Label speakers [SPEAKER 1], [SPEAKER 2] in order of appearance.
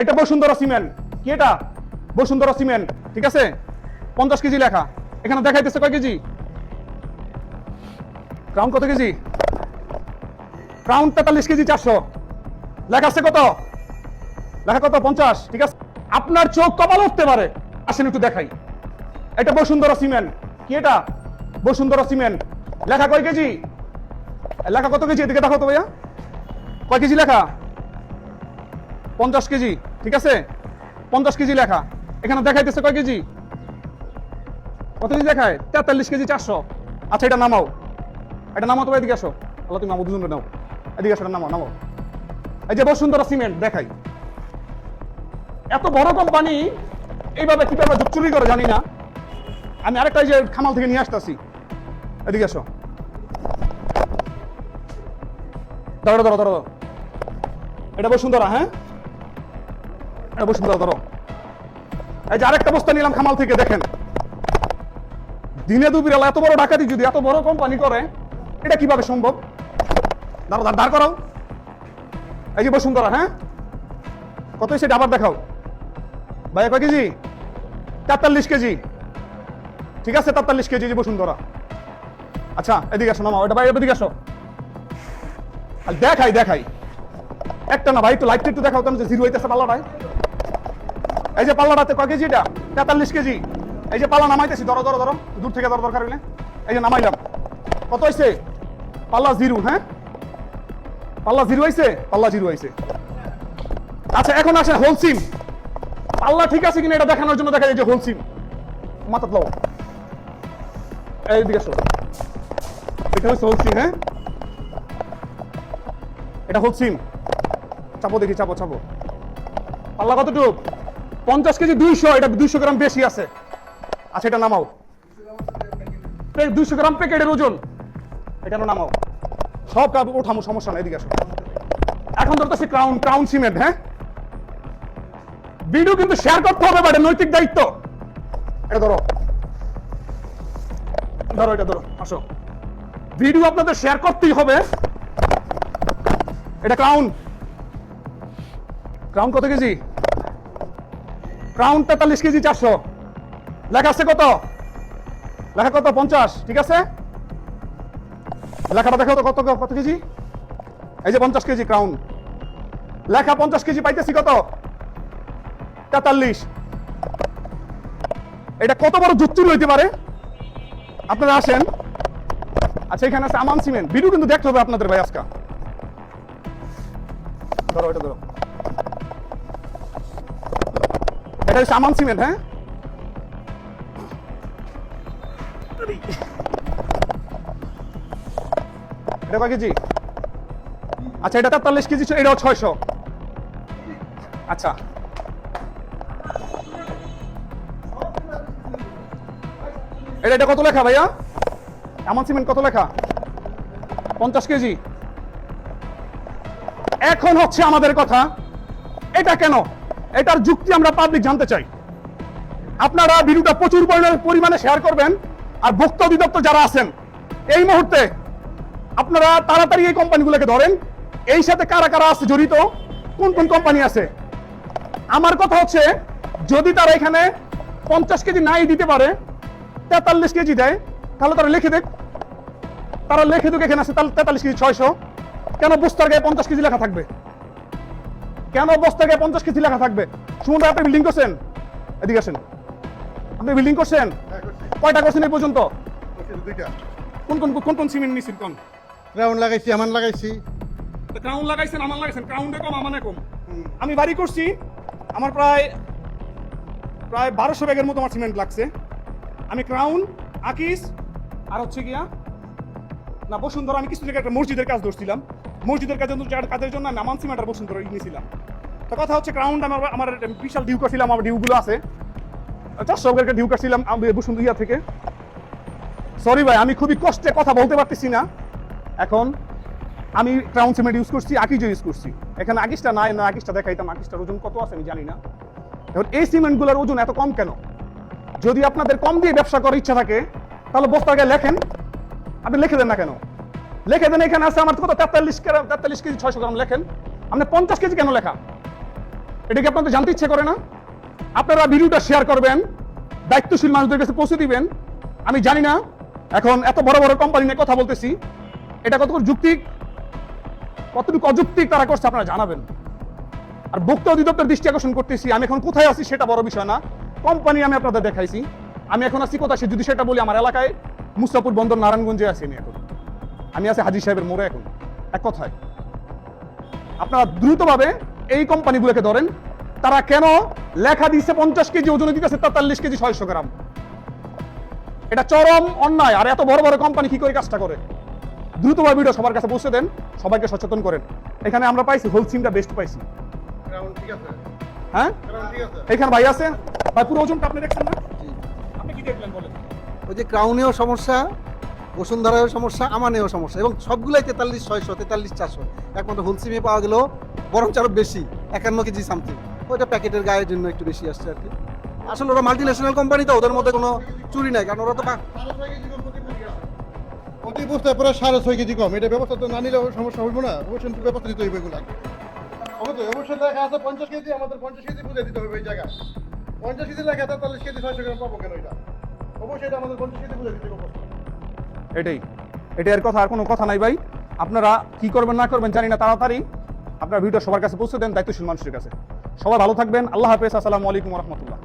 [SPEAKER 1] এটা বসুন্ধরা সিমেন্ট। কি এটা? বসুন্ধরা সিমেন্ট, ঠিক আছে? 50 কেজি লেখা। এখানে দেখাইতেছে কয় কেজি? ক্রাউন কত কেজি? Crown 43 KG 400। লেখা আছে কত? লেখা কত? 50, ঠিক আছে? আপনার চোখ কপাল উঠতে পারে। আসেন একটু দেখাই। এটা বসুন্ধরা সিমেন্ট। কি এটা? বসুন্ধরা সিমেন্ট। লেখা কয় কেজি? লেখা কত কেজি? এদিকে দেখো তো ভাইয়া, কয় কেজি লেখা? 50 কেজি, ঠিক আছে? 50 কেজি লেখা। এখানে দেখাইতেছে কয় কেজি? কত কেজি দেখায়? 43 কেজি 400। আচ্ছা, এটা নামাও, এটা নামাও তো, এদিকে আসো। আল্লাহ, তুমি নামো, দুজন নাও, এদিকে আসো, নামাও নামাও। এই যে বসুন্ধরা সিমেন্ট দেখাই। এত বড় কোম্পানি এইভাবে কিভাবে চুরি করে জানি না। আমি আরেকটা যে খামাল থেকে নিয়ে আসতেছি, এদিকে আসো। ধরো ধরো ধরো, এটা বসুন্ধরা, হ্যাঁ, এটা বসুন্ধরা। ধরো, এই যে আরেকটা বস্তা নিলাম খামাল থেকে। দেখেন, দিনে দুপুরে এত বড় ডাকাতি যদি এত বড় কোম্পানি করে, এটা কিভাবে সম্ভব? দাঁড়াও, দাঁড় করাও। এই যে বসুন্ধরা, হ্যাঁ, কত সেটা আবার দেখাও ভাইয়া। কয় কেজি? 43 কেজি, ঠিক আছে? 43 কেজি যে বসুন্ধরা। আচ্ছা, এদিকে আসো, নামাও এটা ভাই, এদিকে আসো। দেখাই দেখাই, একটা না ভাই, একটু লাইটটা একটু দেখাও, কেন যে জিরো হইতেছে পাল্লাটায়। এই যে পাল্লাটাতে কয় কেজি? এটা 43 কেজি। এই যে পাল্লা নামাইতেছি, ধরো ধরো ধরো, দূর থেকে ধরো, দরকার হইলে। এই যে নামাইলাম, কত হয়েছে? পাল্লা জিরো, হ্যাঁ, পাল্লা জিরো হয়েছে, পাল্লা জিরো হয়েছে। আচ্ছা, এখন আসে হোলসিম। পাল্লা ঠিক আছে কিনা এটা দেখানোর জন্য দেখা যায় যে হোলসিম। মাথা দাও, এইদিকে আসো। এটা হচ্ছে হোলসিম, হ্যাঁ, এটা হোলসিম। চাপো দেখি, চাপো চাপো। পাল্লা কতটুকু? 50 কেজি 200, এটা 200 গ্রাম বেশি আছে। আচ্ছা, এটা নামাও। 200 গ্রাম প্যাকেটের ওজন, এটা নামাও। সব কাজ ওঠামো, সমস্যা নাই, এদিকে আসো। এখন ধরতেছি ক্রাউন, ক্রাউন সিমেন্ট, হ্যাঁ। ভিডিও কিন্তু শেয়ার করতে হবে, বাট নৈতিক দায়িত্ব। এটা ধরো ধরো, এটা ধরো, আসো। ভিডিও আপনাদের শেয়ার করতেই হবে। এটা ক্রাউন। ক্রাউন কত কেজি? Crown 43 KG 400। লেখা আছে কত? লেখা কত? 50, ঠিক আছে? লেখাটা দেখো তো, কত কত কেজি? এই যে 50 কেজি ক্রাউন লেখা। 50 কেজি পাইতেছি কত? 43। এটা কত বড় জুচ্চুরি হইতে পারে? আপনারা আসেন। আচ্ছা, এখানে আছে আমান সিমেন্ট। ভিডিও কিন্তু দেখতে হবে আপনাদের ভাই আজকে। ধরো, এটা ধরো, এটা হচ্ছে আমান সিমেন্ট, হ্যাঁ। এটা কয় কেজি? আচ্ছা, এটা 43 কেজি, এটাও 600। আচ্ছা, এটা কত লেখা ভাইয়া? আমান সিমেন্ট কত লেখা? 50 কেজি। এখন হচ্ছে আমাদের কথা, এটা কেন? এটার যুক্তি আমরা পাবলিক জানতে চাই। আপনারা ভিডিওটা প্রচুর পরিমাণে শেয়ার করবেন। আর ভোক্তা অধিদপ্তর যারা আছেন, এই মুহূর্তে আপনারা তাড়াতাড়ি এই কোম্পানিগুলোকে ধরেন। এই সাথে কারা কারা আছে জড়িত, কোন কোন কোম্পানি আছে। আমার কথা হচ্ছে, যদি তারা এখানে 50 কেজি নাই দিতে পারে, 43 কেজি দেয়, তাহলে তারা লিখে দেখ। তারা লিখে দেখ এখানে আছে 43 কেজি 600। কেন বস্তার গায়ে 50 কেজি লেখা থাকবে? কেন বস্তার গায়ে 50 কেজি লেখা থাকবে? সুমন ভাই, আপনি বিল্ডিং করছেন? এদিকে আসেন। আপনি বিল্ডিং করছেন? কয়টা করছেন এই পর্যন্ত? কোন কোন কোন কোন সিমেন্ট নিছেন? কোন?
[SPEAKER 2] ক্রাউন লাগাইছি, আমান লাগাইছি।
[SPEAKER 1] ক্রাউন লাগাইছেন, আমান লাগাইছেন। ক্রাউনে কম, আমানে কম। আমি বাড়ি করছি, আমার প্রায় 1200 ব্যাগের মতো আমার সিমেন্ট লাগছে। আমি ক্রাউন, আকিস, আর হচ্ছে গিয়া না বসুন্ধরা। আমি কিছু জায়গায় একটা মসজিদের কাজ ধরছিলাম। মসজিদের কাজের জন্য আমি আমান সিমেন্ট আর বসুন্ধরা নিয়েছিলাম। তো কথা হচ্ছে, ক্রাউন আমার বিশাল ডিউ করছিলাম। আমার ডিউগুলো আছে 400 ব্যাগের ডিউ করছিলাম বসুন্ধরা থেকে। সরি ভাই, আমি খুবই কষ্টে কথা বলতে পারতেছি না। এখন আমি ক্রাউন সিমেন্ট ইউজ করছি, আকিজও ইউজ করছি। এখানে আকিসটা নাই, না আকিসটা দেখাইতাম। আকিসটার ওজন কত আছে আমি জানি না। এখন এই সিমেন্টগুলোর ওজন এত কম কেন? যদি আপনাদের কম দিয়ে ব্যবসা করার ইচ্ছা থাকে, তাহলে বস্তার গায়ে লেখেন। আপনি লিখে দেন না কেন? লিখে দেন এখানে আছে আমার কত 43 কেজি 600 গ্রাম লেখেন। আপনি 50 কেজি কেন লেখা? এটা কি আপনাদের জানতে ইচ্ছে করে না? আপনারা ভিডিওটা শেয়ার করবেন, দায়িত্বশীল মানুষদের কাছে পৌঁছে দিবেন। আমি জানি না এখন এত বড় বড় কোম্পানি নিয়ে কথা বলতেছি, এটা কতটুকু যুক্তিক, কতটুকু অযৌক্তিক তারা করছে আপনারা জানাবেন। আর ভোক্তা অধিদপ্তর দৃষ্টি আকর্ষণ করতেছি, আমি এখন কোথায় আছি সেটা বড় বিষয় না, কোম্পানি আমি আপনাদের দেখাইছি। আমি এখন আছি কোথায় যদি সেটা বলি, আমার এলাকায় মুস্তাপুর বন্দর নারায়ণগঞ্জে আছি আমি আছি হাজী সাহেবের মোড়ে। এখন এক কথায় আপনারা দ্রুতভাবে এই কোম্পানিগুলোকে ধরেন। তারা কেন লেখা দিচ্ছে 50 কেজি ওজনে দিতেছে 43 কেজি 600 গ্রাম? এটা চরম অন্যায়। আর এত বড় বড় কোম্পানি কি করে কাজটা করে? দ্রুতভাবে ভিডিও সবার কাছে পৌঁছে দেন, সবাইকে সচেতন করেন। এখানে আমরা পাইছি হোলসিমটা বেস্ট পাইছি।
[SPEAKER 2] ক্রাউন ঠিক আছে,
[SPEAKER 1] হ্যাঁ,
[SPEAKER 2] ক্রাউন ঠিক আছে।
[SPEAKER 1] এখানে ভাই আছে, ভাই পুরো ওজনটা আপনি দেখছেন না? আপনি কি দেখলেন বলেন?
[SPEAKER 3] ওই যে ক্রাউনেও সমস্যা, বসুন্ধরায়ও সমস্যা, আমানেও সমস্যা, এবং সবগুলাই 43,600, 43,400। একমাত্র হোলসিমে পাওয়া গেল বরঞ্চ আরো বেশি, 51 কেজি সামথিং। ওইটা প্যাকেটের গায়ের জন্য একটু বেশি আসছে আর কি। আসলে ওরা মাল্টি ন্যাশনাল কোম্পানি, তো ওদের মধ্যে কোনো চুরি নাই, কারণ ওরা তো
[SPEAKER 2] 6.5 কেজি কম প্রতি বস্তায় পরে 6.5 কেজি কম। এটা ব্যবস্থা তো না নিলে সমস্যা হইব না, অবশ্যই তো ব্যবস্থা নিতে হইবে এগুলো। অবশ্যই লেখা আছে 50 কেজি, আমাদের 50 কেজি বুঝে দিতে হবে এই জায়গায়। 50 কেজি লেখা 43 কেজি 600 গ্রাম পাবো কেন? এটা অবশ্যই এটা আমাদের 50 কেজি বুঝে দিতে হবে।
[SPEAKER 1] এটাই এর কথা, আর কোনো কথা নাই ভাই। আপনারা কি করবেন না করবেন জানি না, তাড়াতাড়ি আপনার ভিডিও সবার কাছে পৌঁছে দেন, দায়িত্বশীল মানুষের কাছে। সবাই ভালো থাকবেন, আল্লাহ হাফেজ, আসসালামু আলাইকুম রহমতুল্লাহ।